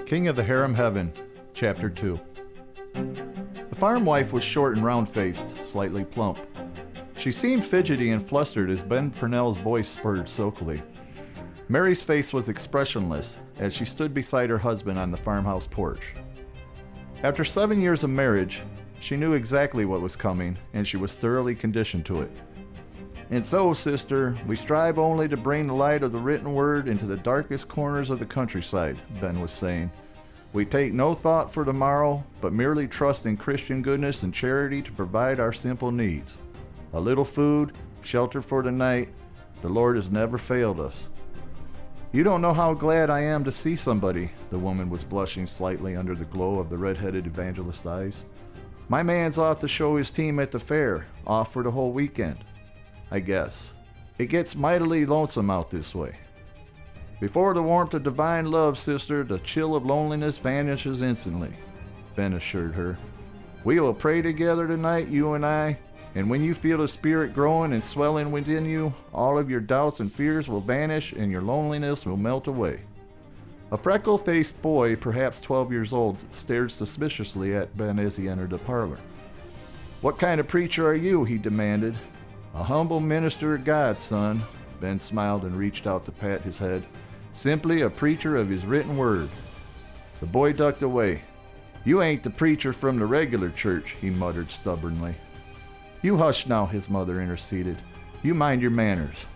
King of the Harem Heaven, Chapter 2. The farm wife was short and round-faced, slightly plump. She seemed fidgety and flustered as Ben Purnell's voice spurred silkily. Mary's face was expressionless as she stood beside her husband on the farmhouse porch. After 7 years of marriage, she knew exactly what was coming, and she was thoroughly conditioned to it. "And so, sister, we strive only to bring the light of the written word into the darkest corners of the countryside," Ben was saying. "We take no thought for tomorrow, but merely trust in Christian goodness and charity to provide our simple needs. A little food, shelter for the night, the Lord has never failed us." "You don't know how glad I am to see somebody," the woman was blushing slightly under the glow of the red-headed evangelist's eyes. "My man's off to show his team at the fair, off for the whole weekend, I guess. It gets mightily lonesome out this way." "Before the warmth of divine love, sister, the chill of loneliness vanishes instantly," Ben assured her. "We will pray together tonight, you and I, and when you feel the Spirit growing and swelling within you, all of your doubts and fears will vanish and your loneliness will melt away." A freckle-faced boy, perhaps 12 years old, stared suspiciously at Ben as he entered the parlor. "What kind of preacher are you?" he demanded. "A humble minister of God, son." Ben smiled and reached out to pat his head. "Simply a preacher of his written word." The boy ducked away. "You ain't the preacher from the regular church," he muttered stubbornly. "You hush now," his mother interceded. "You mind your manners."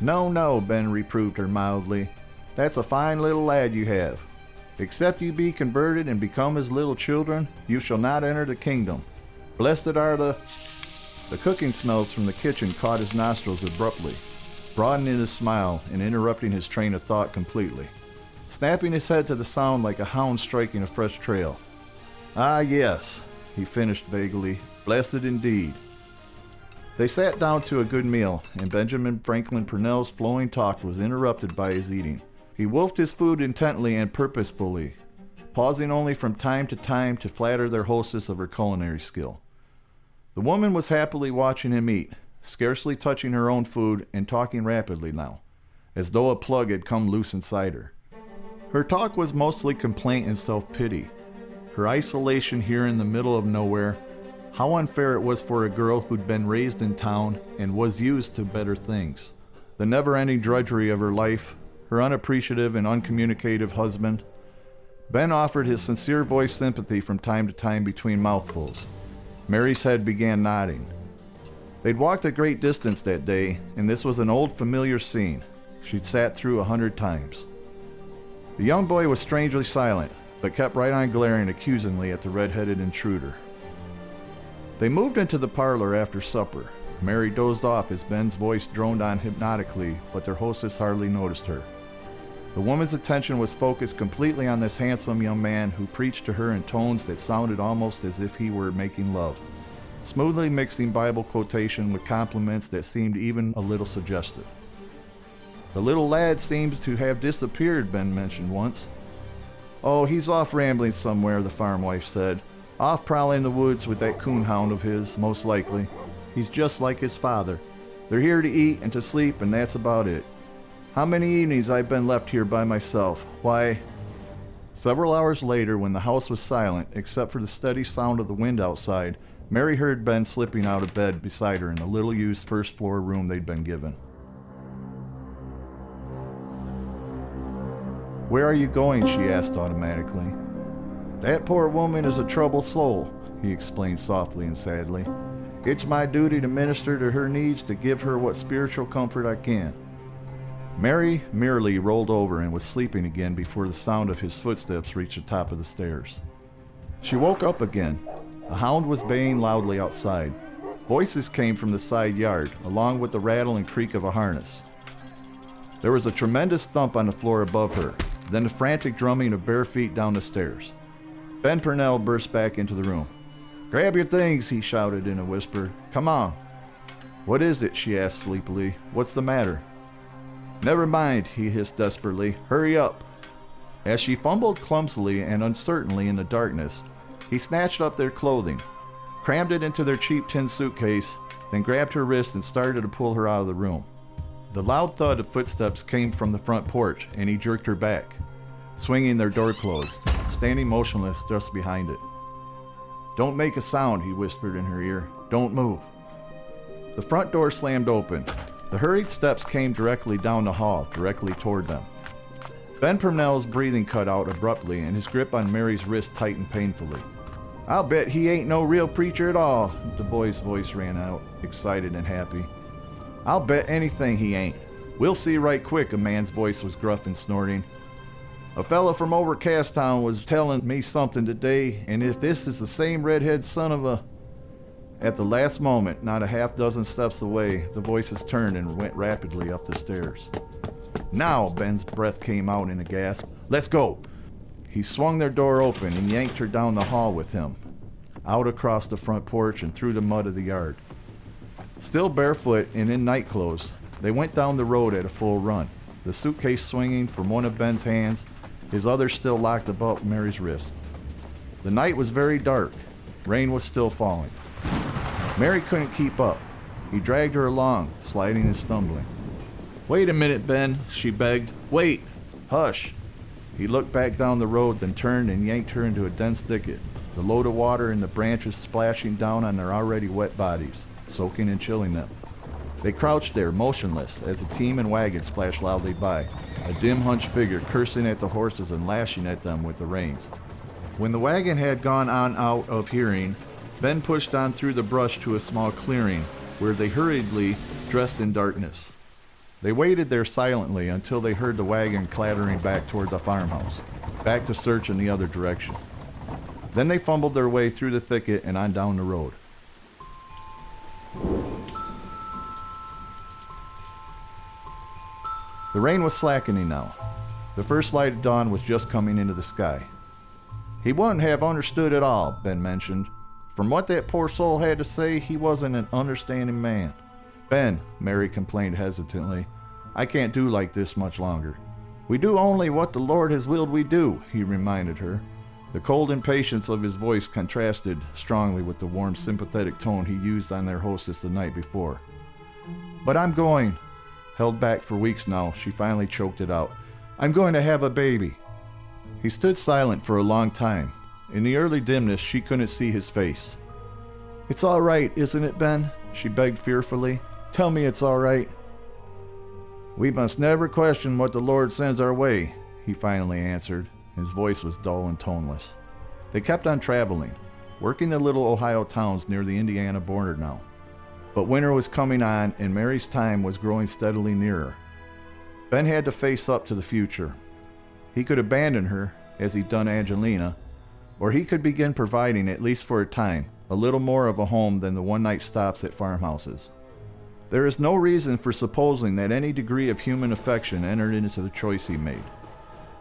No, Ben reproved her mildly. "That's a fine little lad you have. Except you be converted and become as little children, you shall not enter the kingdom. Blessed are the..." The cooking smells from the kitchen caught his nostrils abruptly, broadening his smile and interrupting his train of thought completely, snapping his head to the sound like a hound striking a fresh trail. "Ah, yes," he finished vaguely, "blessed indeed." They sat down to a good meal, and Benjamin Franklin Purnell's flowing talk was interrupted by his eating. He wolfed his food intently and purposefully, pausing only from time to time to flatter their hostess of her culinary skill. The woman was happily watching him eat, scarcely touching her own food and talking rapidly now, as though a plug had come loose inside her. Her talk was mostly complaint and self-pity. Her isolation here in the middle of nowhere, how unfair it was for a girl who'd been raised in town and was used to better things. The never-ending drudgery of her life, her unappreciative and uncommunicative husband. Ben offered his sincere voiced sympathy from time to time between mouthfuls. Mary's head began nodding. They'd walked a great distance that day, and this was an old familiar scene she'd sat through 100 times. The young boy was strangely silent, but kept right on glaring accusingly at the red-headed intruder. They moved into the parlor after supper. Mary dozed off as Ben's voice droned on hypnotically, but their hostess hardly noticed her. The woman's attention was focused completely on this handsome young man who preached to her in tones that sounded almost as if he were making love, smoothly mixing Bible quotation with compliments that seemed even a little suggestive. "The little lad seems to have disappeared," Ben mentioned once. "Oh, he's off rambling somewhere," the farm wife said. "Off prowling the woods with that coon hound of his, most likely. He's just like his father. They're here to eat and to sleep, and that's about it. How many evenings I've been left here by myself? Why..." Several hours later, when the house was silent, except for the steady sound of the wind outside, Mary heard Ben slipping out of bed beside her in the little-used first-floor room they'd been given. "Where are you going?" she asked automatically. "That poor woman is a troubled soul," he explained softly and sadly. "It's my duty to minister to her needs, to give her what spiritual comfort I can." Mary merely rolled over and was sleeping again before the sound of his footsteps reached the top of the stairs. She woke up again. A hound was baying loudly outside. Voices came from the side yard, along with the rattle and creak of a harness. There was a tremendous thump on the floor above her, then the frantic drumming of bare feet down the stairs. Ben Purnell burst back into the room. "Grab your things," he shouted in a whisper. "Come on." "What is it?" she asked sleepily. "What's the matter?" "Never mind," he hissed desperately. "Hurry up." As she fumbled clumsily and uncertainly in the darkness, he snatched up their clothing, crammed it into their cheap tin suitcase, then grabbed her wrist and started to pull her out of the room. The loud thud of footsteps came from the front porch, and he jerked her back, swinging their door closed, standing motionless just behind it. "Don't make a sound," he whispered in her ear. "Don't move." The front door slammed open. The hurried steps came directly down the hall, directly toward them. Ben Purnell's breathing cut out abruptly, and his grip on Mary's wrist tightened painfully. "I'll bet he ain't no real preacher at all," the boy's voice ran out, excited and happy. "I'll bet anything he ain't. We'll see right quick," a man's voice was gruff and snorting. "A fella from Overcast Town was telling me something today, and if this is the same redhead son of a..." At the last moment, not a half dozen steps away, the voices turned and went rapidly up the stairs. "Now," Ben's breath came out in a gasp. "Let's go." He swung their door open and yanked her down the hall with him, out across the front porch and through the mud of the yard. Still barefoot and in night clothes, they went down the road at a full run, the suitcase swinging from one of Ben's hands, his other still locked about Mary's wrist. The night was very dark. Rain was still falling. Mary couldn't keep up. He dragged her along, sliding and stumbling. "Wait a minute, Ben," she begged. "Wait." "Hush." He looked back down the road, then turned and yanked her into a dense thicket, the load of water and the branches splashing down on their already wet bodies, soaking and chilling them. They crouched there, motionless, as a team and wagon splashed loudly by, a dim hunched figure cursing at the horses and lashing at them with the reins. When the wagon had gone on out of hearing, Ben pushed on through the brush to a small clearing, where they hurriedly dressed in darkness. They waited there silently until they heard the wagon clattering back toward the farmhouse, back to search in the other direction. Then they fumbled their way through the thicket and on down the road. The rain was slackening now. The first light of dawn was just coming into the sky. "He wouldn't have understood at all," Ben mentioned. "From what that poor soul had to say, he wasn't an understanding man." "Ben," Mary complained hesitantly, "I can't do like this much longer." "We do only what the Lord has willed we do," he reminded her. The cold impatience of his voice contrasted strongly with the warm, sympathetic tone he used on their hostess the night before. "But I'm going." Held back for weeks now, she finally choked it out. "I'm going to have a baby." He stood silent for a long time. In the early dimness, she couldn't see his face. "It's all right, isn't it, Ben?" she begged fearfully. "Tell me it's all right." "We must never question what the Lord sends our way," he finally answered. His voice was dull and toneless. They kept on traveling, working the little Ohio towns near the Indiana border now. But winter was coming on, and Mary's time was growing steadily nearer. Ben had to face up to the future. He could abandon her, as he'd done Angelina, or he could begin providing, at least for a time, a little more of a home than the one-night stops at farmhouses. There is no reason for supposing that any degree of human affection entered into the choice he made,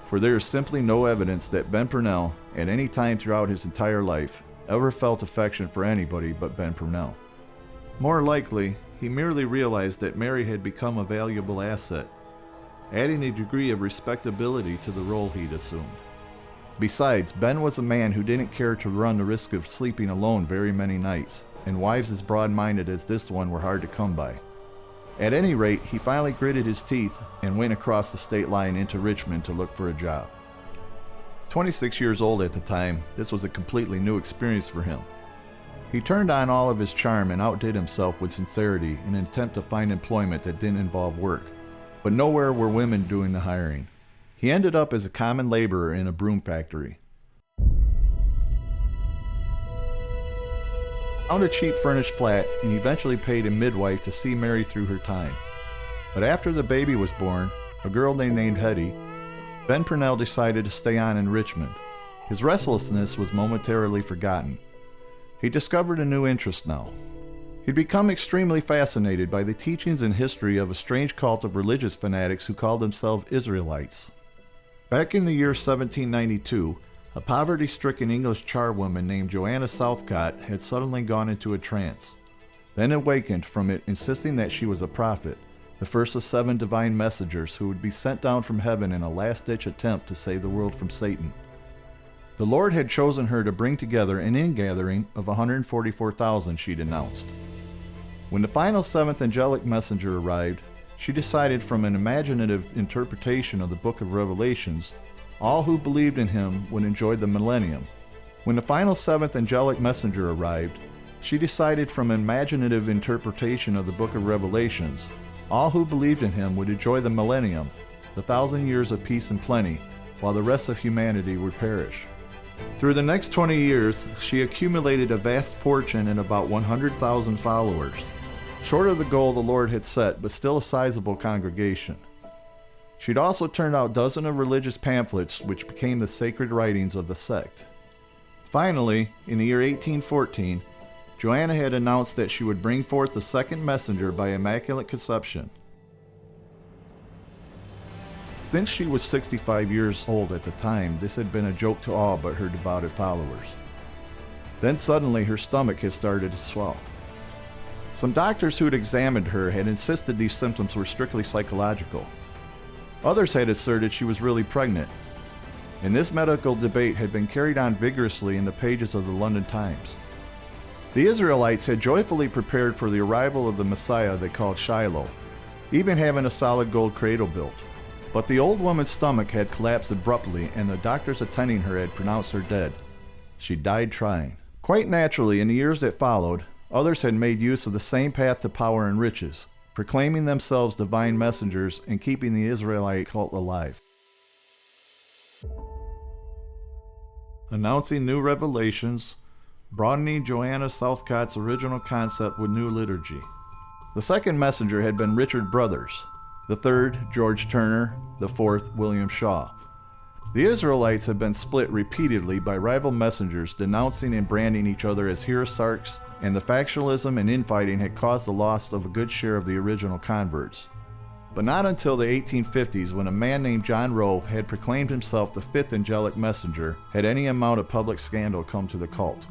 for there is simply no evidence that Ben Purnell, at any time throughout his entire life, ever felt affection for anybody but Ben Purnell. More likely, he merely realized that Mary had become a valuable asset, adding a degree of respectability to the role he'd assumed. Besides, Ben was a man who didn't care to run the risk of sleeping alone very many nights, and wives as broad-minded as this one were hard to come by. At any rate, he finally gritted his teeth and went across the state line into Richmond to look for a job. 26 years old at the time, this was a completely new experience for him. He turned on all of his charm and outdid himself with sincerity in an attempt to find employment that didn't involve work, but nowhere were women doing the hiring. He ended up as a common laborer in a broom factory. Found a cheap furnished flat and eventually paid a midwife to see Mary through her time. But after the baby was born, a girl they named Hetty, Ben Purnell decided to stay on in Richmond. His restlessness was momentarily forgotten. He discovered a new interest now. He'd become extremely fascinated by the teachings and history of a strange cult of religious fanatics who called themselves Israelites. Back in the year 1792, a poverty-stricken English charwoman named Joanna Southcott had suddenly gone into a trance, then awakened from it, insisting that she was a prophet, the first of 7 divine messengers who would be sent down from heaven in a last-ditch attempt to save the world from Satan. The Lord had chosen her to bring together an ingathering of 144,000, she'd announced. When the final 7th angelic messenger arrived, she decided from an imaginative interpretation of the book of Revelations, all who believed in him would enjoy the millennium. When the final seventh angelic messenger arrived, she decided from an imaginative interpretation of the book of Revelations, all who believed in him would enjoy the millennium, the 1,000 years of peace and plenty, while the rest of humanity would perish. Through the next 20 years, she accumulated a vast fortune and about 100,000 followers, short of the goal the Lord had set, but still a sizable congregation. She'd also turned out dozens of religious pamphlets which became the sacred writings of the sect. Finally, in the year 1814, Joanna had announced that she would bring forth the second messenger by immaculate conception. Since she was 65 years old at the time, this had been a joke to all but her devoted followers. Then suddenly her stomach had started to swell. Some doctors who had examined her had insisted these symptoms were strictly psychological. Others had asserted she was really pregnant, and this medical debate had been carried on vigorously in the pages of the London Times. The Israelites had joyfully prepared for the arrival of the Messiah they called Shiloh, even having a solid gold cradle built. But the old woman's stomach had collapsed abruptly, and the doctors attending her had pronounced her dead. She died trying. Quite naturally, in the years that followed, others had made use of the same path to power and riches, proclaiming themselves divine messengers and keeping the Israelite cult alive. Announcing new revelations, broadening Joanna Southcott's original concept with new liturgy. The second messenger had been Richard Brothers, the third, George Turner, the fourth, William Shaw. The Israelites had been split repeatedly by rival messengers denouncing and branding each other as heresiarchs, and the factionalism and infighting had caused the loss of a good share of the original converts. But not until the 1850s, when a man named John Rowe had proclaimed himself the fifth angelic messenger, had any amount of public scandal come to the cult.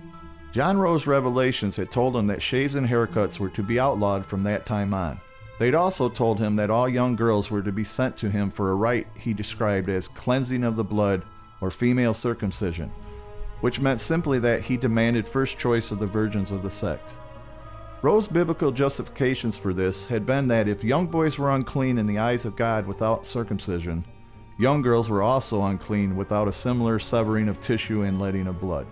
John Rowe's revelations had told him that shaves and haircuts were to be outlawed from that time on. They'd also told him that all young girls were to be sent to him for a rite he described as cleansing of the blood or female circumcision, which meant simply that he demanded first choice of the virgins of the sect. Rowe's biblical justifications for this had been that if young boys were unclean in the eyes of God without circumcision, young girls were also unclean without a similar severing of tissue and letting of blood.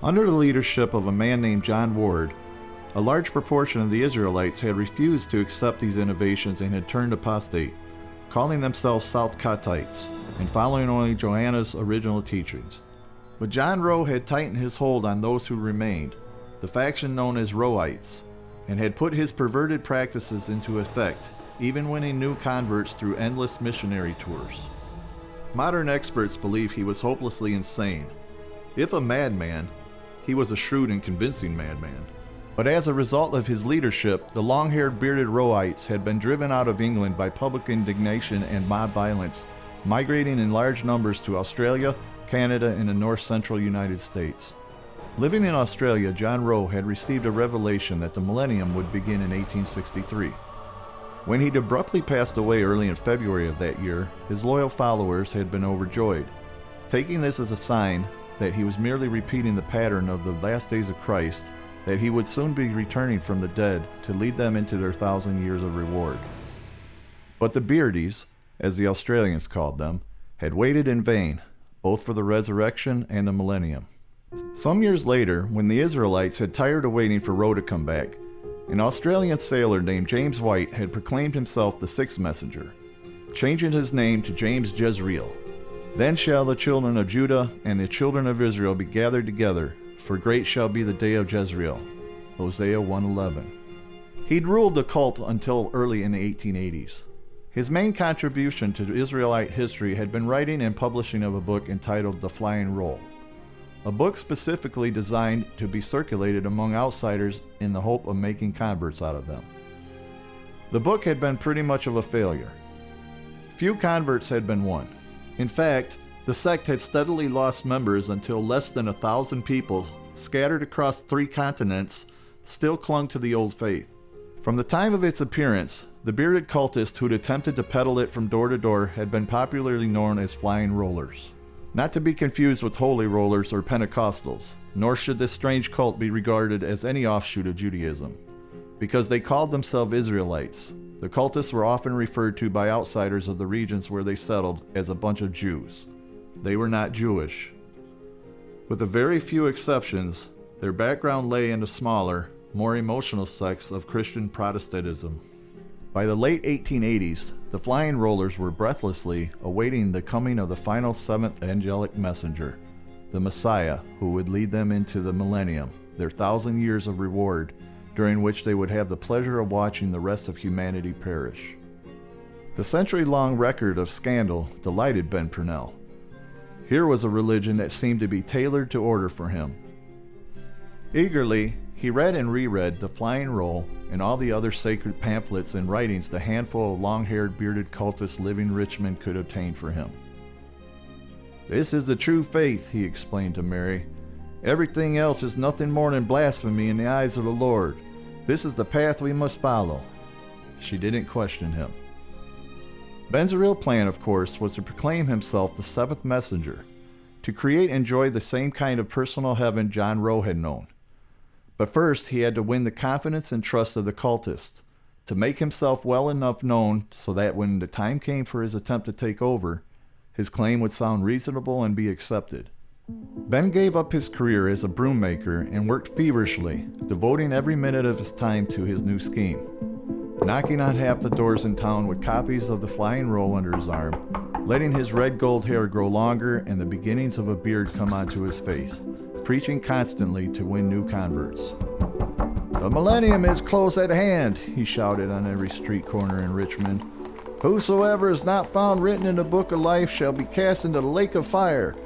Under the leadership of a man named John Ward, a large proportion of the Israelites had refused to accept these innovations and had turned apostate, calling themselves Southcottites and following only Joanna's original teachings. But John Rowe had tightened his hold on those who remained, the faction known as Rowites, and had put his perverted practices into effect, even winning new converts through endless missionary tours. Modern experts believe he was hopelessly insane. If a madman, he was a shrewd and convincing madman. But as a result of his leadership, the long-haired bearded Rowites had been driven out of England by public indignation and mob violence, migrating in large numbers to Australia, Canada, and the north-central United States. Living in Australia, John Rowe had received a revelation that the millennium would begin in 1863. When he'd abruptly passed away early in February of that year, his loyal followers had been overjoyed, taking this as a sign that he was merely repeating the pattern of the last days of Christ, that he would soon be returning from the dead to lead them into their 1,000 years of reward. But the Beardies, as the Australians called them, had waited in vain, both for the resurrection and the millennium. Some years later, when the Israelites had tired of waiting for Rowe to come back, an Australian sailor named James White had proclaimed himself the sixth messenger, changing his name to James Jezreel. Then shall the children of Judah and the children of Israel be gathered together, for great shall be the day of Jezreel. Hosea 1:11. He'd ruled the cult until early in the 1880s. His main contribution to Israelite history had been writing and publishing of a book entitled The Flying Roll, a book specifically designed to be circulated among outsiders in the hope of making converts out of them. The book had been pretty much of a failure. Few converts had been won. In fact, the sect had steadily lost members until less than 1,000 people, scattered across 3 continents, still clung to the old faith. From the time of its appearance, the bearded cultists who'd attempted to peddle it from door to door had been popularly known as flying rollers. Not to be confused with holy rollers or Pentecostals, nor should this strange cult be regarded as any offshoot of Judaism, because they called themselves Israelites, The cultists were often referred to by outsiders of the regions where they settled as a bunch of Jews. They were not Jewish. With a very few exceptions, their background lay in the smaller, more emotional sects of Christian Protestantism. By the late 1880s, the flying rollers were breathlessly awaiting the coming of the final seventh angelic messenger, the Messiah, who would lead them into the millennium, their 1,000 years of reward, during which they would have the pleasure of watching the rest of humanity perish. The century-long record of scandal delighted Ben Purnell. Here was a religion that seemed to be tailored to order for him. Eagerly, he read and reread the Flying Roll and all the other sacred pamphlets and writings the handful of long-haired, bearded cultists living in Richmond could obtain for him. "This is the true faith," he explained to Mary. "Everything else is nothing more than blasphemy in the eyes of the Lord. This is the path we must follow." She didn't question him. Ben's real plan, of course, was to proclaim himself the seventh messenger, to create and enjoy the same kind of personal heaven John Rowe had known. But first, he had to win the confidence and trust of the cultists, to make himself well enough known so that when the time came for his attempt to take over, his claim would sound reasonable and be accepted. Ben gave up his career as a broom maker and worked feverishly, devoting every minute of his time to his new scheme. Knocking on half the doors in town with copies of the Flying Roll under his arm, letting his red gold hair grow longer and the beginnings of a beard come onto his face, preaching constantly to win new converts. "The millennium is close at hand," he shouted on every street corner in Richmond. "Whosoever is not found written in the book of life shall be cast into the lake of fire.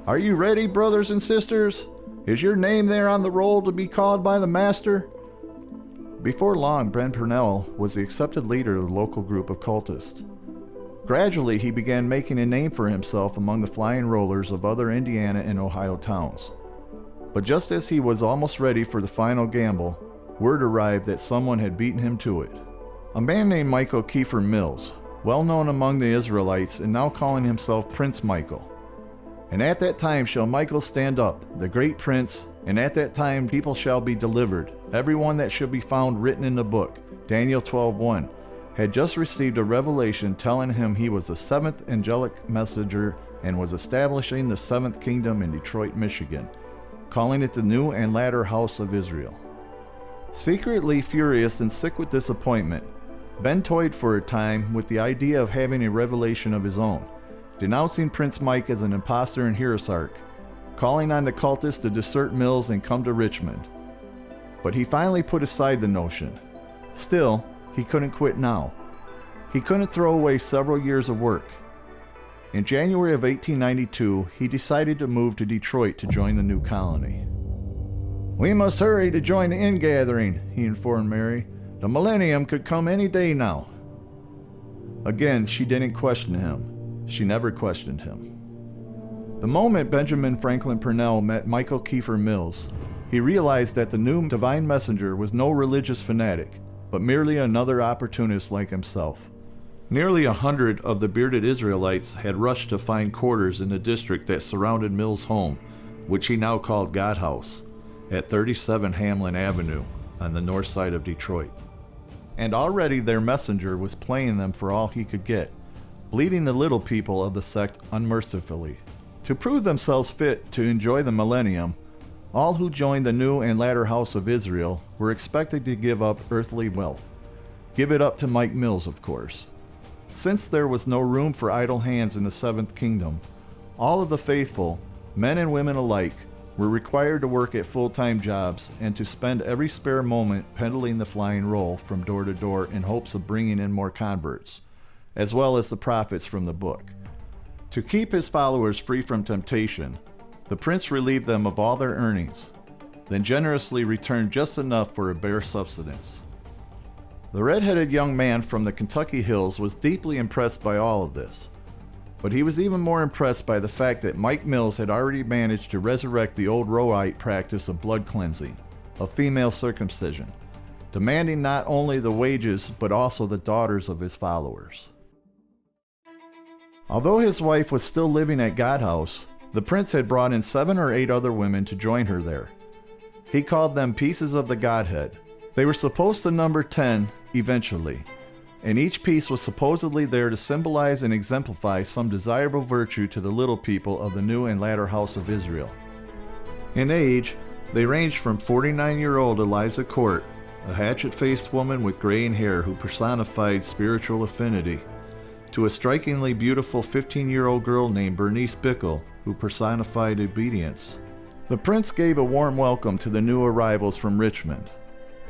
Are you ready, brothers and sisters? Is your name there on the roll to be called by the Master?" Before long, Ben Purnell was the accepted leader of the local group of cultists. Gradually, he began making a name for himself among the flying rollers of other Indiana and Ohio towns. But just as he was almost ready for the final gamble, word arrived that someone had beaten him to it. A man named Michael Kiefer Mills, well known among the Israelites and now calling himself Prince Michael. "And at that time shall Michael stand up, the great prince, and at that time people shall be delivered, every one that should be found written in the book," Daniel 12:1, had just received a revelation telling him he was the seventh angelic messenger and was establishing the seventh kingdom in Detroit, Michigan, calling it the new and latter house of Israel. Secretly furious and sick with disappointment, Ben toyed for a time with the idea of having a revelation of his own, denouncing Prince Mike as an impostor and heresiarch, calling on the cultists to desert Mills and come to Richmond. But he finally put aside the notion. Still, he couldn't quit now. He couldn't throw away several years of work. In January of 1892, he decided to move to Detroit to join the new colony. "We must hurry to join the ingathering," he informed Mary. "The millennium could come any day now." Again, she didn't question him. She never questioned him. The moment Benjamin Franklin Purnell met Michael Kiefer Mills, he realized that the new divine messenger was no religious fanatic, but merely another opportunist like himself. Nearly 100 of the bearded Israelites had rushed to find quarters in the district that surrounded Mills' home, which he now called God House, at 37 Hamlin Avenue on the north side of Detroit. And already their messenger was playing them for all he could get, bleeding the little people of the sect unmercifully. To prove themselves fit to enjoy the millennium, all who joined the new and latter house of Israel were expected to give up earthly wealth. Give it up to Mike Mills, of course. Since there was no room for idle hands in the seventh kingdom, all of the faithful, men and women alike, were required to work at full-time jobs and to spend every spare moment peddling the Flying Roll from door to door in hopes of bringing in more converts, as well as the profits from the book. To keep his followers free from temptation, the prince relieved them of all their earnings, then generously returned just enough for a bare subsistence. The red-headed young man from the Kentucky hills was deeply impressed by all of this, but he was even more impressed by the fact that Mike Mills had already managed to resurrect the old Roeite practice of blood cleansing, of female circumcision, demanding not only the wages but also the daughters of his followers. Although his wife was still living at God House, the prince had brought in 7 or 8 other women to join her there. He called them pieces of the Godhead. They were supposed to number 10 eventually, and each piece was supposedly there to symbolize and exemplify some desirable virtue to the little people of the new and latter house of Israel. In age, they ranged from 49-year-old Eliza Court, a hatchet-faced woman with graying hair who personified spiritual affinity, to a strikingly beautiful 15-year-old girl named Bernice Bickle, who personified obedience. The prince gave a warm welcome to the new arrivals from Richmond.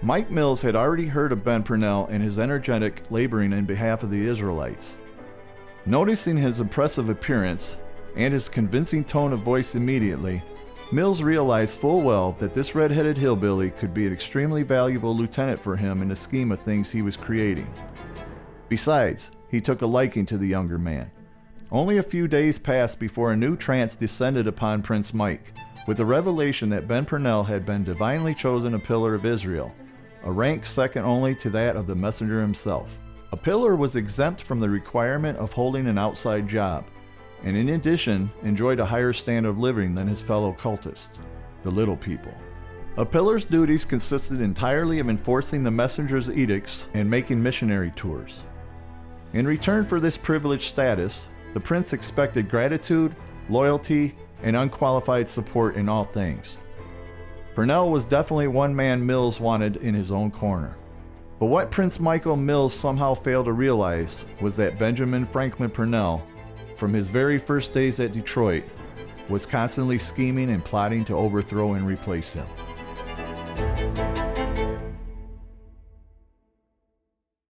Mike Mills had already heard of Ben Purnell and his energetic laboring in behalf of the Israelites. Noticing his impressive appearance and his convincing tone of voice immediately, Mills realized full well that this red-headed hillbilly could be an extremely valuable lieutenant for him in the scheme of things he was creating. Besides, he took a liking to the younger man. Only a few days passed before a new trance descended upon Prince Mike, with the revelation that Ben Purnell had been divinely chosen a pillar of Israel, a rank second only to that of the messenger himself. A pillar was exempt from the requirement of holding an outside job, and in addition enjoyed a higher standard of living than his fellow cultists, the little people. A pillar's duties consisted entirely of enforcing the messenger's edicts and making missionary tours. In return for this privileged status, the prince expected gratitude, loyalty, and unqualified support in all things. Purnell was definitely one man Mills wanted in his own corner. But what Prince Michael Mills somehow failed to realize was that Benjamin Franklin Purnell, from his very first days at Detroit, was constantly scheming and plotting to overthrow and replace him.